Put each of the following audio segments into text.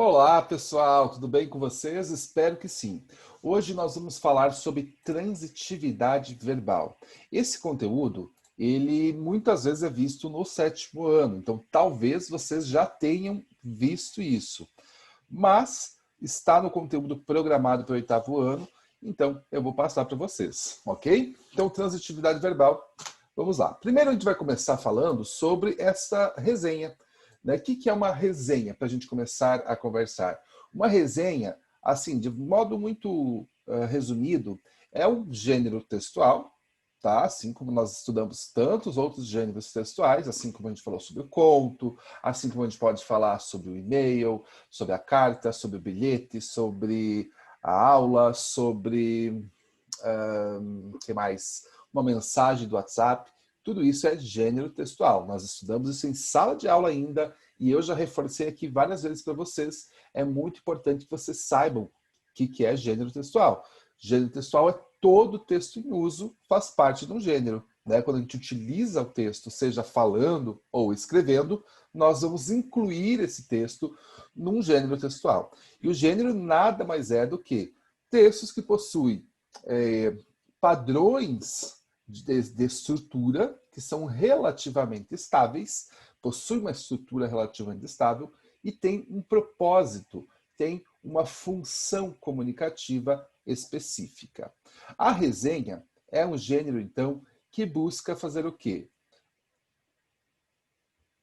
Olá, pessoal, tudo bem com vocês? Espero que sim. Hoje nós vamos falar sobre transitividade verbal. Esse conteúdo, ele muitas vezes é visto no sétimo ano, então talvez vocês já tenham visto isso. Mas está no conteúdo programado para o oitavo ano, então eu vou passar para vocês, ok? Então, transitividade verbal, vamos lá. Primeiro a gente vai começar falando sobre essa resenha. Né? O que é uma resenha, para a gente começar a conversar? Uma resenha, assim, de modo muito resumido, é um gênero textual, tá? Assim como nós estudamos tantos outros gêneros textuais, assim como a gente falou sobre o conto, assim como a gente pode falar sobre o e-mail, sobre a carta, sobre o bilhete, sobre a aula, sobre que mais? Uma mensagem do WhatsApp. Tudo isso é gênero textual. Nós estudamos isso em sala de aula ainda e eu já reforcei aqui várias vezes para vocês. É muito importante que vocês saibam o que é gênero textual. Gênero textual é todo texto em uso, faz parte de um gênero. Né? Quando a gente utiliza o texto, seja falando ou escrevendo, nós vamos incluir esse texto num gênero textual. E o gênero nada mais é do que textos que possuem padrões de estrutura que são relativamente estáveis, possuem uma estrutura relativamente estável e tem um propósito, tem uma função comunicativa específica. A resenha é um gênero, então, que busca fazer o quê?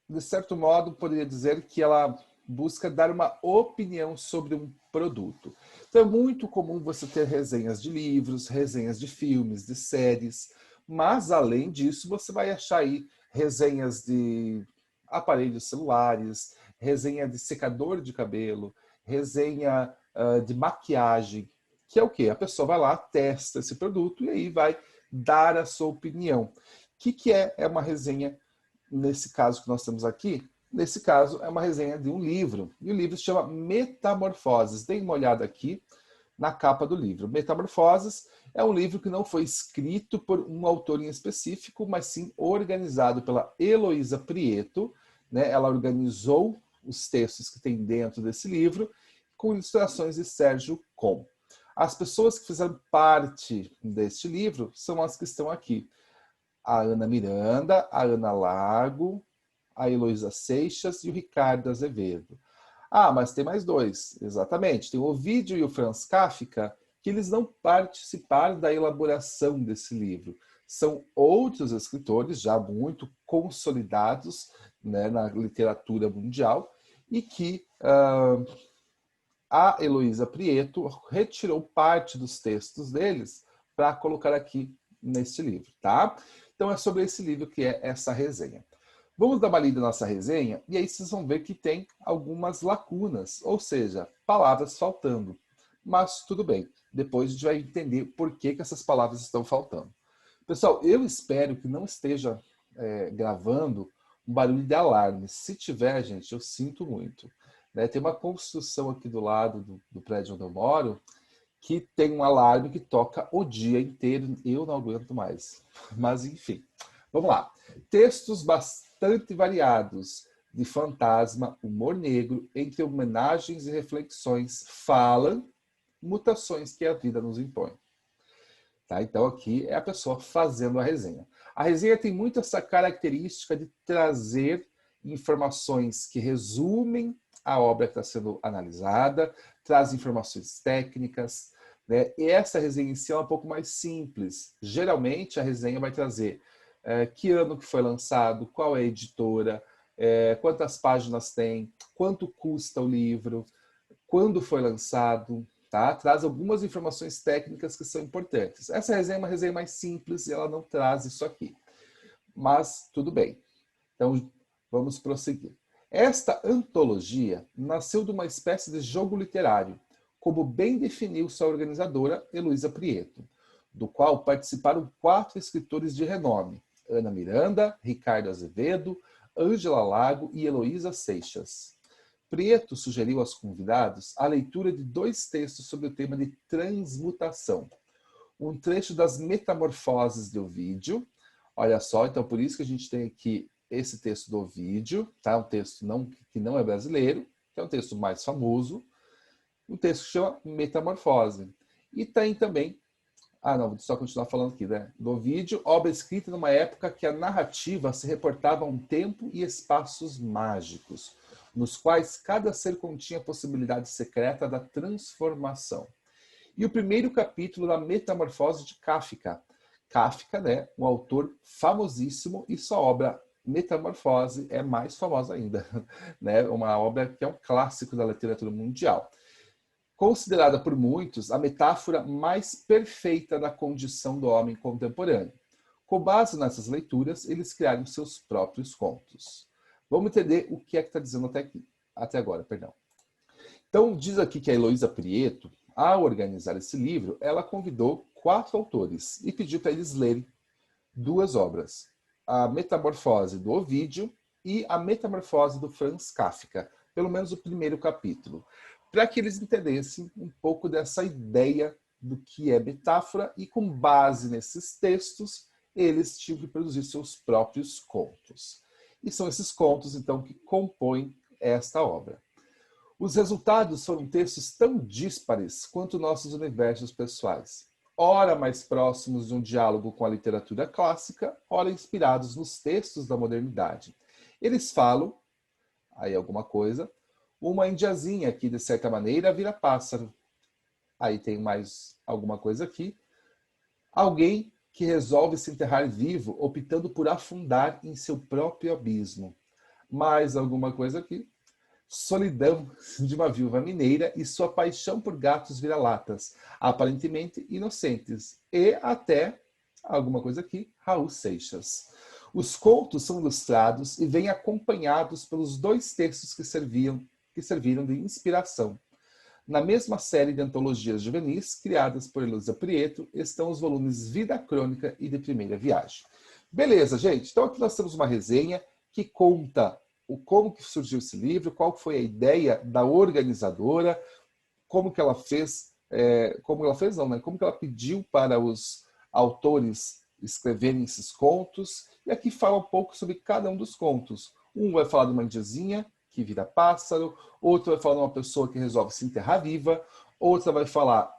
De certo modo, poderia dizer que ela busca dar uma opinião sobre um produto. Então é muito comum você ter resenhas de livros, resenhas de filmes, de séries, mas além disso você vai achar aí resenhas de aparelhos celulares, resenha de secador de cabelo, resenha de maquiagem, que é o quê? A pessoa vai lá, testa esse produto e aí vai dar a sua opinião. O que é uma resenha nesse caso que nós temos aqui? Nesse caso, é uma resenha de um livro. E o livro se chama Metamorfoses. Deem uma olhada aqui na capa do livro. Metamorfoses é um livro que não foi escrito por um autor em específico, mas sim organizado pela Heloísa Prieto. Né? Ela organizou os textos que tem dentro desse livro, com ilustrações de Sérgio Com. As pessoas que fizeram parte deste livro são as que estão aqui. A Ana Miranda, a Ana Lago, a Heloísa Seixas e o Ricardo Azevedo. Ah, mas tem mais dois, exatamente. Tem o Ovídio e o Franz Kafka, que eles não participaram da elaboração desse livro. São outros escritores já muito consolidados, né, na literatura mundial e que a Heloísa Prieto retirou parte dos textos deles para colocar aqui neste livro, tá? Então é sobre esse livro que é essa resenha. Vamos dar uma lida na nossa resenha e aí vocês vão ver que tem algumas lacunas, ou seja, palavras faltando. Mas tudo bem, depois a gente vai entender por que essas palavras estão faltando. Pessoal, eu espero que não esteja gravando um barulho de alarme. Se tiver, gente, eu sinto muito. Né? Tem uma construção aqui do lado do prédio onde eu moro que tem um alarme que toca o dia inteiro. Eu não aguento mais. Mas, enfim, vamos lá. Textos bastante variados de fantasma, humor negro, entre homenagens e reflexões, falam mutações que a vida nos impõe. Tá? Então, aqui é a pessoa fazendo a resenha. A resenha tem muito essa característica de trazer informações que resumem a obra que está sendo analisada, traz informações técnicas, né? E essa resenha em si é um pouco mais simples. Geralmente, a resenha vai trazer que ano que foi lançado, qual é a editora, quantas páginas tem, quanto custa o livro, quando foi lançado, tá? Traz algumas informações técnicas que são importantes. Essa resenha é uma resenha mais simples e ela não traz isso aqui. Mas tudo bem. Então, vamos prosseguir. Esta antologia nasceu de uma espécie de jogo literário, como bem definiu sua organizadora, Heloísa Prieto, do qual participaram 4 escritores de renome: Ana Miranda, Ricardo Azevedo, Ângela Lago e Heloísa Seixas. Prieto sugeriu aos convidados a leitura de 2 textos sobre o tema de transmutação. Um trecho das Metamorfoses de Ovídio. Olha só, então por isso que a gente tem aqui esse texto do Ovídio, tá? Um texto que não é brasileiro. que é um texto mais famoso, um texto que chama Metamorfose. E tem também, não, vou só continuar falando aqui, né? Do Ovídio, obra escrita numa época que a narrativa se reportava a um tempo e espaços mágicos, nos quais cada ser continha a possibilidade secreta da transformação. E o primeiro capítulo da Metamorfose de Kafka. Kafka, né, um autor famosíssimo, e sua obra Metamorfose é mais famosa ainda, né? Uma obra que é um clássico da literatura mundial. Considerada por muitos a metáfora mais perfeita da condição do homem contemporâneo. Com base nessas leituras, eles criaram seus próprios contos. Vamos entender o que é que está dizendo até agora, perdão. Então, diz aqui que a Heloísa Prieto, ao organizar esse livro, ela convidou 4 autores e pediu para eles lerem 2 obras. A Metamorfose do Ovídio e a Metamorfose do Franz Kafka, pelo menos o primeiro capítulo, para que eles entendessem um pouco dessa ideia do que é metáfora e, com base nesses textos, eles tinham que produzir seus próprios contos. E são esses contos, então, que compõem esta obra. Os resultados foram textos tão díspares quanto nossos universos pessoais, ora mais próximos de um diálogo com a literatura clássica, ora inspirados nos textos da modernidade. Eles falam, aí alguma coisa, uma indiazinha que, de certa maneira, vira pássaro. Aí tem mais alguma coisa aqui. Alguém que resolve se enterrar vivo, optando por afundar em seu próprio abismo. Mais alguma coisa aqui. Solidão de uma viúva mineira e sua paixão por gatos vira-latas, aparentemente inocentes. E até, alguma coisa aqui, Raul Seixas. Os contos são ilustrados e vêm acompanhados pelos 2 textos que serviram de inspiração. Na mesma série de antologias juvenis, criadas por Heloísa Prieto, estão os volumes Vida Crônica e De Primeira Viagem. Beleza, gente? Então aqui nós temos uma resenha que conta como que surgiu esse livro, qual foi a ideia da organizadora, como que ela fez, como que ela pediu para os autores escreverem esses contos, e aqui fala um pouco sobre cada um dos contos. Um vai falar de uma indiazinha que vira pássaro, outro vai falar de uma pessoa que resolve se enterrar viva, outra vai falar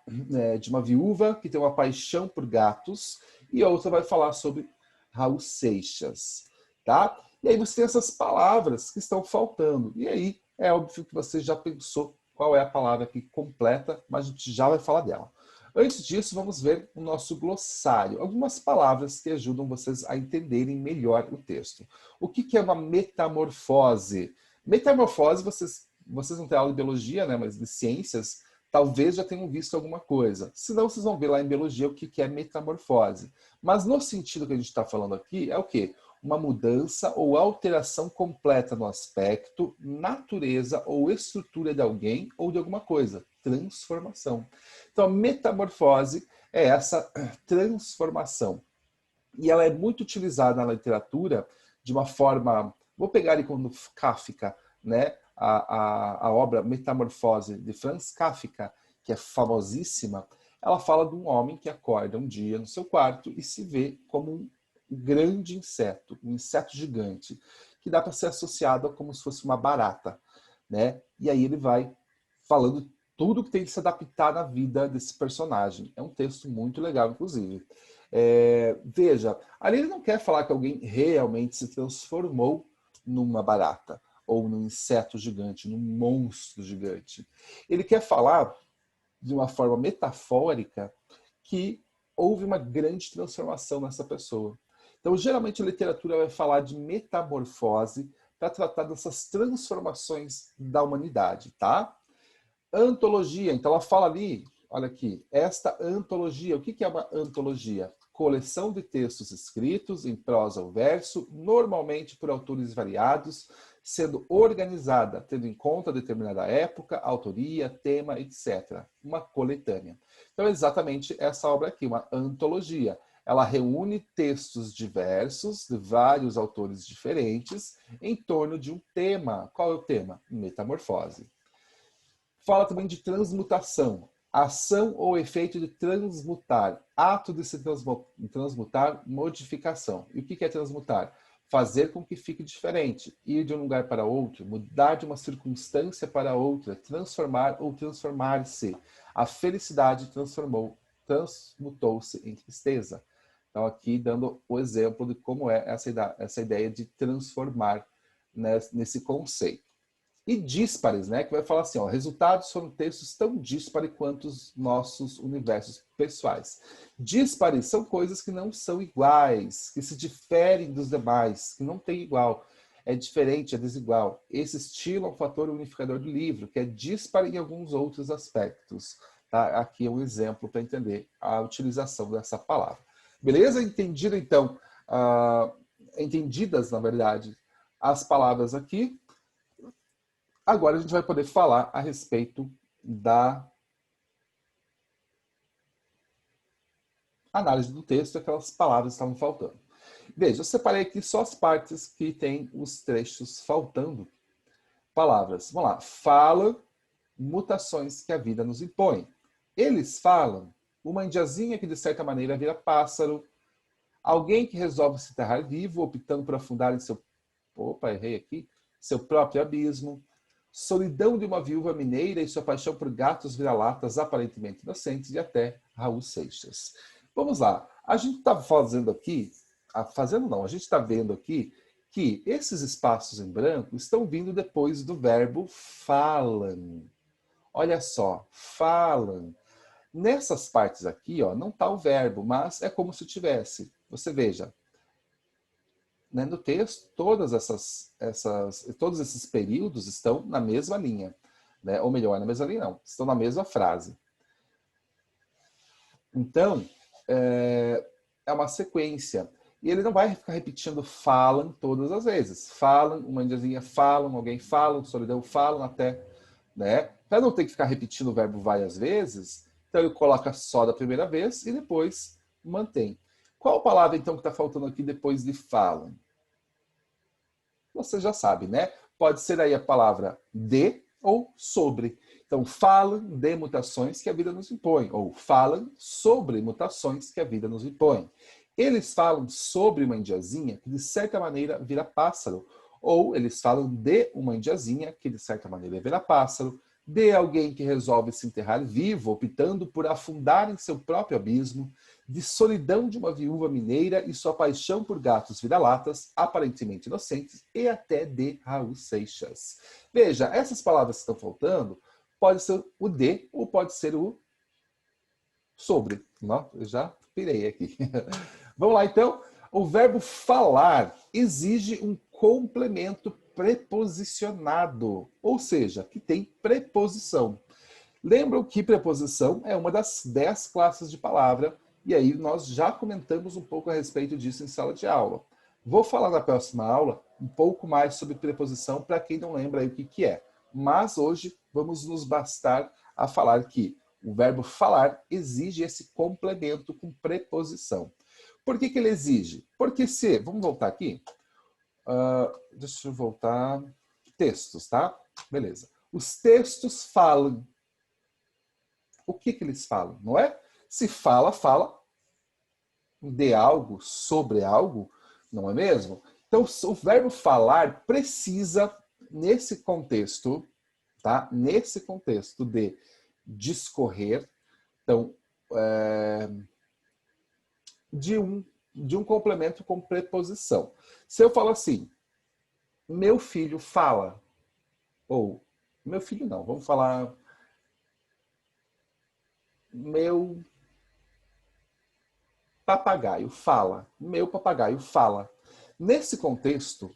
de uma viúva que tem uma paixão por gatos, e outra vai falar sobre Raul Seixas, tá? E aí você tem essas palavras que estão faltando. E aí é óbvio que você já pensou qual é a palavra que completa, mas a gente já vai falar dela. Antes disso, vamos ver o nosso glossário. Algumas palavras que ajudam vocês a entenderem melhor o texto. O que é uma metamorfose? Metamorfose, vocês não têm aula de biologia, né, mas de ciências, talvez já tenham visto alguma coisa. Se não, vocês vão ver lá em biologia o que é metamorfose. Mas no sentido que a gente está falando aqui, é o quê? Uma mudança ou alteração completa no aspecto, natureza ou estrutura de alguém ou de alguma coisa. Transformação. Então, a metamorfose é essa transformação. E ela é muito utilizada na literatura de uma forma... Vou pegar ali quando Kafka, né? A obra Metamorfose de Franz Kafka, que é famosíssima, ela fala de um homem que acorda um dia no seu quarto e se vê como um grande inseto, um inseto gigante, que dá para ser associado a como se fosse uma barata, né? E aí ele vai falando tudo que tem que se adaptar na vida desse personagem. É um texto muito legal, inclusive. Veja, ali ele não quer falar que alguém realmente se transformou numa barata, ou num inseto gigante, num monstro gigante. Ele quer falar, de uma forma metafórica, que houve uma grande transformação nessa pessoa. Então, geralmente, a literatura vai falar de metamorfose para tratar dessas transformações da humanidade, tá? Antologia, então ela fala ali, olha aqui, esta antologia, o que é uma antologia? Coleção de textos escritos em prosa ou verso, normalmente por autores variados, sendo organizada, tendo em conta determinada época, autoria, tema, etc. Uma coletânea. Então é exatamente essa obra aqui, uma antologia. Ela reúne textos diversos, de vários autores diferentes, em torno de um tema. Qual é o tema? Metamorfose. Fala também de transmutação. Ação ou efeito de transmutar. Ato de se transmutar, modificação. E o que é transmutar? fazer com que fique diferente, ir de um lugar para outro, mudar de uma circunstância para outra, transformar ou transformar-se. A felicidade transmutou-se em tristeza. Então, aqui dando o exemplo de como é essa ideia de transformar, né, nesse conceito. E díspares, né, que vai falar assim, ó, resultados foram textos tão díspares quanto os nossos universos pessoais. Díspares são coisas que não são iguais, que se diferem dos demais, que não tem igual. É diferente, é desigual. Esse estilo é um fator unificador do livro, que é díspare em alguns outros aspectos. Tá? Aqui é um exemplo para entender a utilização dessa palavra. Beleza? Entendido, então, entendidas, na verdade, as palavras aqui. Agora a gente vai poder falar a respeito da análise do texto, aquelas palavras que estavam faltando. Veja, eu separei aqui só as partes que tem os trechos faltando. Palavras. Vamos lá. Fala, mutações que a vida nos impõe. Eles falam, uma indiazinha que de certa maneira vira pássaro, alguém que resolve se enterrar vivo, optando por afundar em seu... Opa, errei aqui. Seu próprio abismo. Solidão de uma viúva mineira e sua paixão por gatos vira-latas aparentemente inocentes e até Raul Seixas. Vamos lá. A gente está fazendo aqui, a gente está vendo aqui que esses espaços em branco estão vindo depois do verbo falam. Olha só, falam. Nessas partes aqui, ó, não está o verbo, mas é como se tivesse. Você veja, né, no texto, todos esses períodos estão na mesma linha. Né? Ou melhor, na mesma linha não, estão na mesma frase. Então, é uma sequência. E ele não vai ficar repetindo falam todas as vezes. Falam, uma indiazinha falam, alguém falam, solidão falam até... Né? Para não ter que ficar repetindo o verbo várias vezes, então ele coloca só da primeira vez e depois mantém. Qual palavra, então, que está faltando aqui depois de falam? Você já sabe, né? Pode ser aí a palavra de ou sobre. Então, falam de mutações que a vida nos impõe. Ou falam sobre mutações que a vida nos impõe. Eles falam sobre uma indiazinha que, de certa maneira, vira pássaro. Ou eles falam de uma indiazinha que, de certa maneira, vira pássaro. De alguém que resolve se enterrar vivo, optando por afundar em seu próprio abismo, de solidão de uma viúva mineira e sua paixão por gatos vira-latas, aparentemente inocentes, e até de Raul Seixas. Veja, essas palavras que estão faltando, pode ser o de ou pode ser o sobre. Não, eu já pirei aqui. Vamos lá, então. O verbo falar exige um complemento preposicionado, ou seja, que tem preposição. Lembram que preposição é uma das 10 classes de palavra, e aí nós já comentamos um pouco a respeito disso em sala de aula. Vou falar na próxima aula um pouco mais sobre preposição para quem não lembra aí o que é. Mas hoje vamos nos bastar a falar que o verbo falar exige esse complemento com preposição. Por que ele exige? Porque se... Vamos voltar aqui? Deixa eu voltar. Textos, tá? Beleza. Os textos falam. O que eles falam, não é? Se fala, fala de algo, sobre algo, não é mesmo? Então, o verbo falar precisa, nesse contexto, tá? Nesse contexto de discorrer, então, de um complemento com preposição. Se eu falo assim, meu filho fala, ou, meu filho não, vamos falar, meu papagaio fala, meu papagaio fala. Nesse contexto,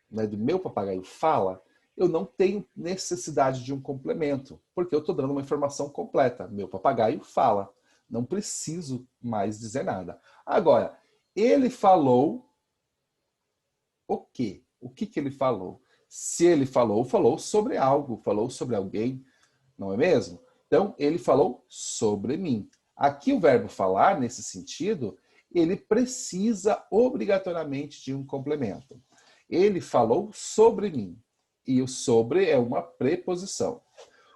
né, de meu papagaio fala, eu não tenho necessidade de um complemento, porque eu estou dando uma informação completa. Meu papagaio fala. Não preciso mais dizer nada. Agora, ele falou o quê? O que ele falou? Se ele falou, falou sobre algo, falou sobre alguém, não é mesmo? Então, ele falou sobre mim. Aqui o verbo falar, nesse sentido, ele precisa obrigatoriamente de um complemento. Ele falou sobre mim. E o sobre é uma preposição.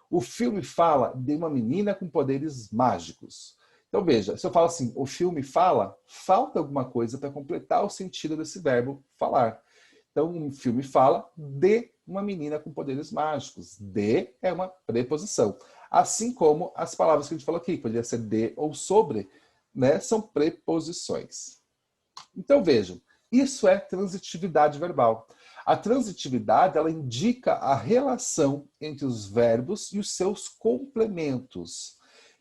O filme fala de uma menina com poderes mágicos. Então veja, se eu falo assim, o filme fala, falta alguma coisa para completar o sentido desse verbo falar. Então, um filme fala de uma menina com poderes mágicos. De é uma preposição. Assim como as palavras que a gente falou aqui, poderia ser de ou sobre, né? São preposições. Então, vejam, isso é transitividade verbal. A transitividade, ela indica a relação entre os verbos e os seus complementos.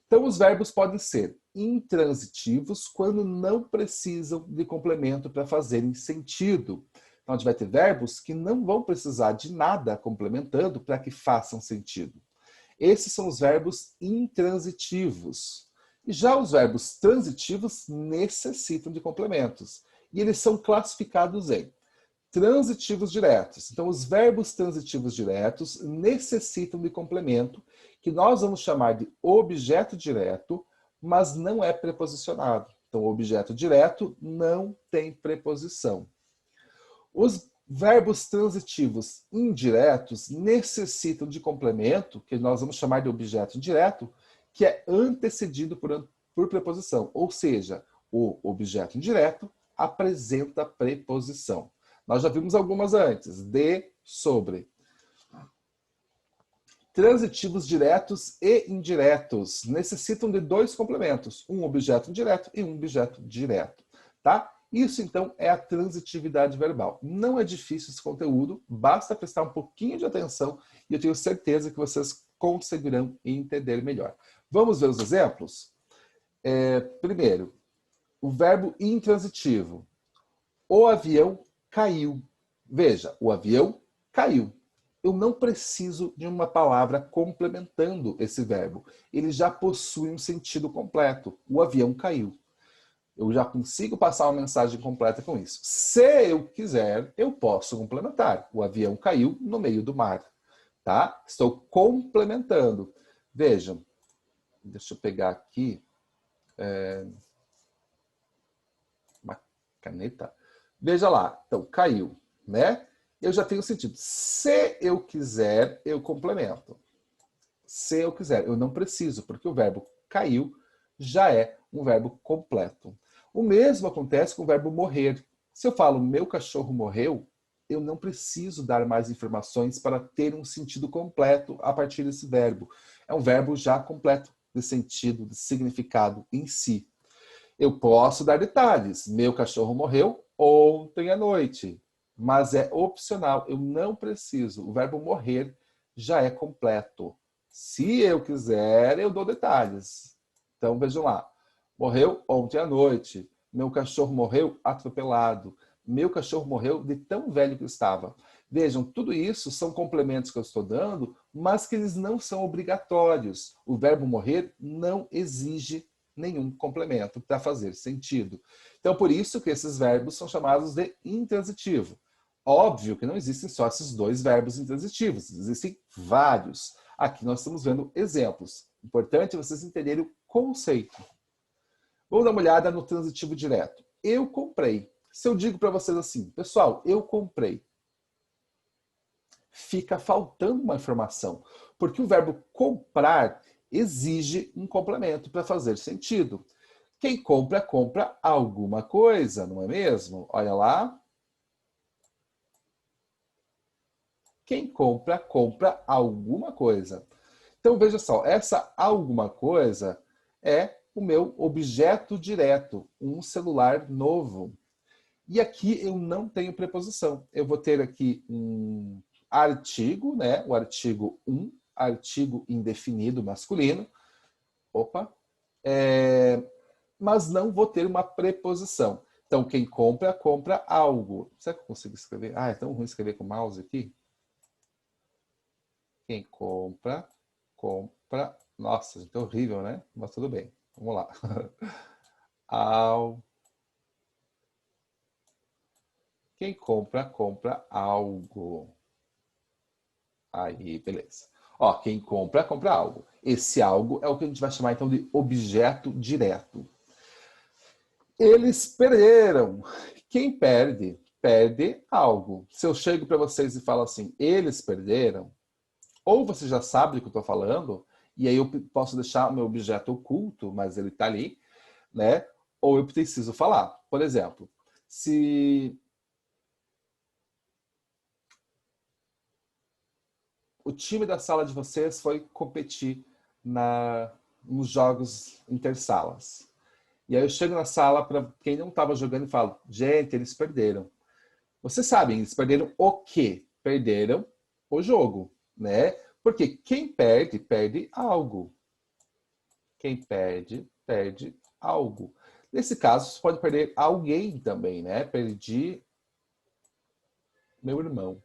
Então, os verbos podem ser intransitivos quando não precisam de complemento para fazerem sentido. Então, a gente vai ter verbos que não vão precisar de nada complementando para que façam sentido. Esses são os verbos intransitivos. E já os verbos transitivos necessitam de complementos. E eles são classificados em transitivos diretos. Então, os verbos transitivos diretos necessitam de complemento, que nós vamos chamar de objeto direto, mas não é preposicionado. Então, o objeto direto não tem preposição. Os verbos transitivos indiretos necessitam de complemento, que nós vamos chamar de objeto direto, que é antecedido por preposição. Ou seja, o objeto indireto apresenta preposição. Nós já vimos algumas antes. De, sobre. Transitivos diretos e indiretos necessitam de dois complementos. Um objeto indireto e um objeto direto. Tá? Isso, então, é a transitividade verbal. Não é difícil esse conteúdo, basta prestar um pouquinho de atenção e eu tenho certeza que vocês conseguirão entender melhor. Vamos ver os exemplos? Primeiro, o verbo intransitivo. O avião caiu. Veja, o avião caiu. Eu não preciso de uma palavra complementando esse verbo. Ele já possui um sentido completo. O avião caiu. Eu já consigo passar uma mensagem completa com isso. Se eu quiser, eu posso complementar. O avião caiu no meio do mar. Tá? Estou complementando. Vejam, deixa eu pegar aqui uma caneta. Veja lá, então, caiu, né? Eu já tenho sentido. Se eu quiser, eu complemento. Se eu quiser, eu não preciso, porque o verbo caiu já é um verbo completo. O mesmo acontece com o verbo morrer. Se eu falo meu cachorro morreu, eu não preciso dar mais informações para ter um sentido completo a partir desse verbo. É um verbo já completo de sentido, de significado em si. Eu posso dar detalhes. Meu cachorro morreu ontem à noite. Mas é opcional. Eu não preciso. O verbo morrer já é completo. Se eu quiser, eu dou detalhes. Então, vejam lá. Morreu ontem à noite. Meu cachorro morreu atropelado. Meu cachorro morreu de tão velho que estava. Vejam, tudo isso são complementos que eu estou dando, mas que eles não são obrigatórios. O verbo morrer não exige nenhum complemento para fazer sentido. Então, por isso que esses verbos são chamados de intransitivo. Óbvio que não existem só esses dois verbos intransitivos, existem vários. Aqui nós estamos vendo exemplos. Importante vocês entenderem o conceito. Vamos dar uma olhada no transitivo direto. Eu comprei. Se eu digo para vocês assim, pessoal, eu comprei, fica faltando uma informação, porque o verbo comprar exige um complemento para fazer sentido. Quem compra, compra alguma coisa, não é mesmo? Olha lá. Quem compra, compra alguma coisa. Então, veja só, essa alguma coisa é o meu objeto direto, um celular novo. E aqui eu não tenho preposição. Eu vou ter aqui um artigo, né? O artigo um, artigo indefinido masculino. Opa! Mas não vou ter uma preposição. Então, quem compra, compra algo. Será que eu consigo escrever? Ah, é tão ruim escrever com o mouse aqui. Quem compra, compra... Nossa, gente, é horrível, né? Mas tudo bem. Vamos lá. Quem compra, compra algo. Aí, beleza. Ó, quem compra, compra algo. Esse algo é o que a gente vai chamar, então, de objeto direto. Eles perderam. Quem perde, perde algo. Se eu chego para vocês e falo assim, eles perderam, ou você já sabe do que eu estou falando, e aí eu posso deixar o meu objeto oculto, mas ele está ali, né? Ou eu preciso falar. Por exemplo, se o time da sala de vocês foi competir nos jogos intersalas. E aí eu chego na sala para quem não estava jogando e falo, gente, eles perderam. Vocês sabem, eles perderam o quê? Perderam o jogo, né? Porque quem perde, perde algo. Quem perde, perde algo. Nesse caso, você pode perder alguém também, né? Perdi meu irmão.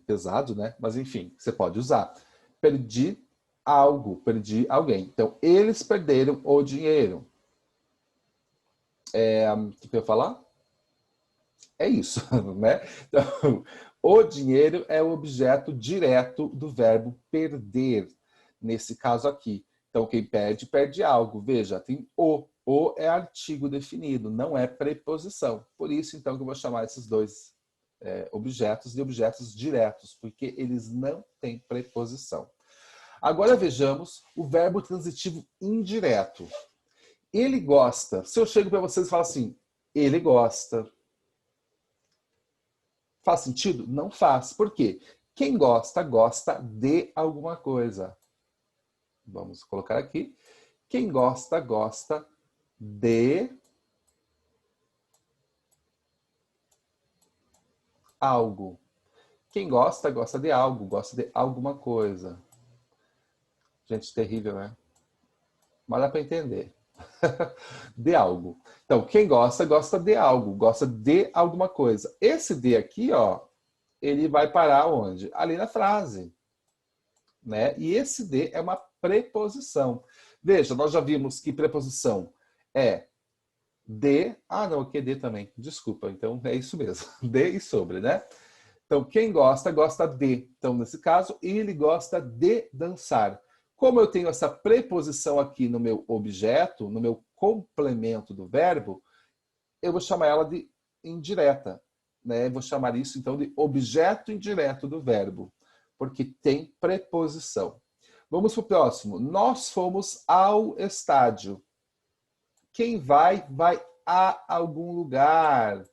Pesado, né? Mas enfim, você pode usar. Perdi algo, perdi alguém. Então, eles perderam o dinheiro. O que eu ia falar? É isso, né? Então, o dinheiro é o objeto direto do verbo perder, nesse caso aqui. Então, quem perde, perde algo. Veja, tem o. O é artigo definido, não é preposição. Por isso, então, que eu vou chamar esses dois objetos de objetos diretos, porque eles não têm preposição. Agora vejamos o verbo transitivo indireto. Ele gosta. Se eu chego para vocês e falo assim, ele gosta. Faz sentido? Não faz. Por quê? Quem gosta, gosta de alguma coisa. Vamos colocar aqui. Quem gosta, gosta de algo. Quem gosta, gosta de algo, gosta de alguma coisa. Gente, terrível, né? Mas dá para entender. De algo. Então, quem gosta, gosta de algo, gosta de alguma coisa. Esse de aqui, ó, ele vai parar onde? Ali na frase. Né? E esse de é uma preposição. Veja, nós já vimos que preposição é de... Ah, não, aqui é de também. Desculpa, então é isso mesmo. De e sobre, né? Então, quem gosta, gosta de. Então, nesse caso, ele gosta de dançar. Como eu tenho essa preposição aqui no meu objeto, no meu complemento do verbo, eu vou chamar ela de indireta. Né? Eu vou chamar isso, então, de objeto indireto do verbo, porque tem preposição. Vamos para o próximo. Nós fomos ao estádio. Quem vai, vai a algum lugar.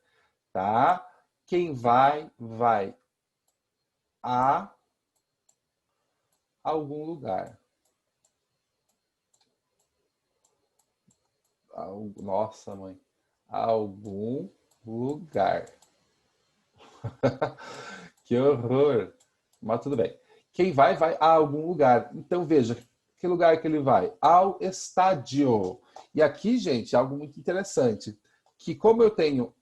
Tá? Quem vai, vai a algum lugar. Nossa, mãe. Algum lugar. Que horror. Mas tudo bem. Quem vai, vai a algum lugar. Então, veja, que lugar que ele vai? Ao estádio. E aqui, gente, algo muito interessante. Que como eu tenho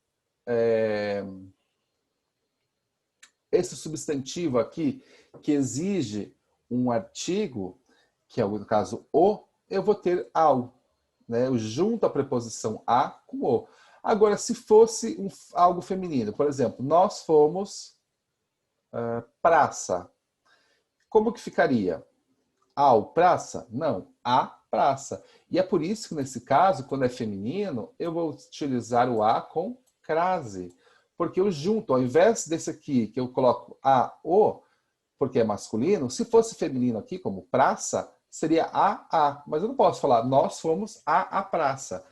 esse substantivo aqui, que exige um artigo, que é no caso o, eu vou ter ao. Né? Eu junto a preposição a com o. Agora, se fosse algo feminino, por exemplo, nós fomos praça. Como que ficaria? Ao praça? Não, a praça. E é por isso que, nesse caso, quando é feminino, eu vou utilizar o a com crase. Porque eu junto, ao invés desse aqui, que eu coloco a, o, porque é masculino, se fosse feminino aqui, como praça, seria a. Mas eu não posso falar, nós fomos a praça.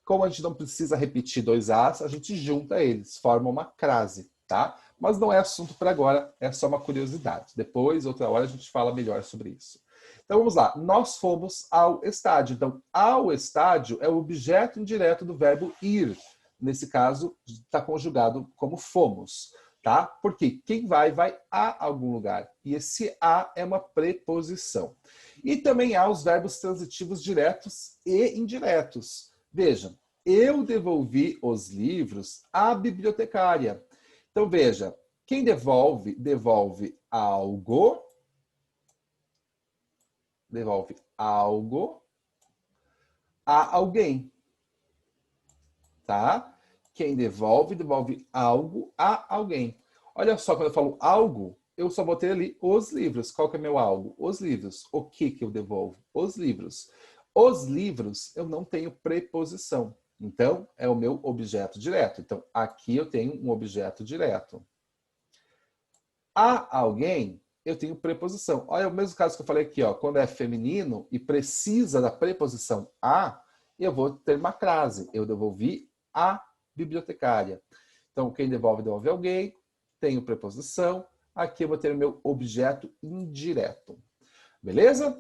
Como a gente não precisa repetir dois as, a gente junta eles, forma uma crase, tá? Mas não é assunto para agora, é só uma curiosidade. Depois, outra hora, a gente fala melhor sobre isso. Então vamos lá, nós fomos ao estádio. Então, ao estádio é o objeto indireto do verbo ir. Nesse caso, está conjugado como fomos, tá? Porque quem vai, vai a algum lugar. E esse a é uma preposição. E também há os verbos transitivos diretos e indiretos. Veja, eu devolvi os livros à bibliotecária. Então, veja, quem devolve, devolve algo a alguém, tá? Quem devolve, devolve algo a alguém. Olha só, quando eu falo algo, eu só vou ter ali os livros. Qual que é meu algo? Os livros. O que que eu devolvo? Os livros. Os livros, eu não tenho preposição. Então, é o meu objeto direto. Então, aqui eu tenho um objeto direto. A alguém, eu tenho preposição. Olha o mesmo caso que eu falei aqui, ó. Quando é feminino e precisa da preposição a, eu vou ter uma crase. Eu devolvi a bibliotecária. Então, quem devolve, devolve alguém. Tenho preposição. Aqui eu vou ter o meu objeto indireto. Beleza?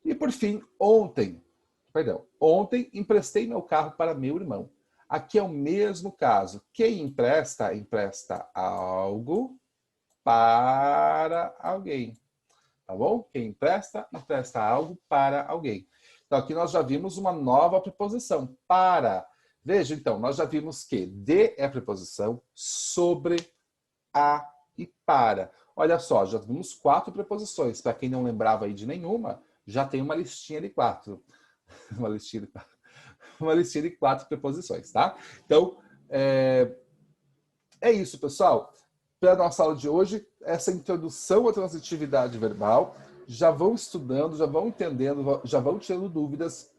E por fim, ontem emprestei meu carro para meu irmão. Aqui é o mesmo caso. Quem empresta, empresta algo para alguém. Tá bom? Quem empresta, empresta algo para alguém. Então aqui nós já vimos uma nova preposição, para. Veja, então, nós já vimos que de é a preposição, sobre, a e para. Olha só, já vimos 4 preposições. Para quem não lembrava aí de nenhuma, já tem uma listinha de 4. Uma listinha de 4 preposições, tá? Então, é isso, pessoal. Para a nossa aula de hoje, essa introdução à transitividade verbal. Já vão estudando, já vão entendendo, já vão tirando dúvidas.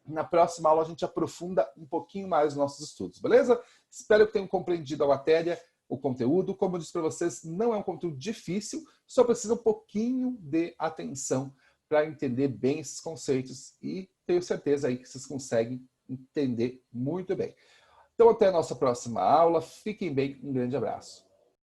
Na próxima aula a gente aprofunda um pouquinho mais os nossos estudos, beleza? Espero que tenham compreendido a matéria, o conteúdo. Como eu disse para vocês, não é um conteúdo difícil, só precisa um pouquinho de atenção para entender bem esses conceitos e tenho certeza aí que vocês conseguem entender muito bem. Então, até a nossa próxima aula. Fiquem bem, um grande abraço.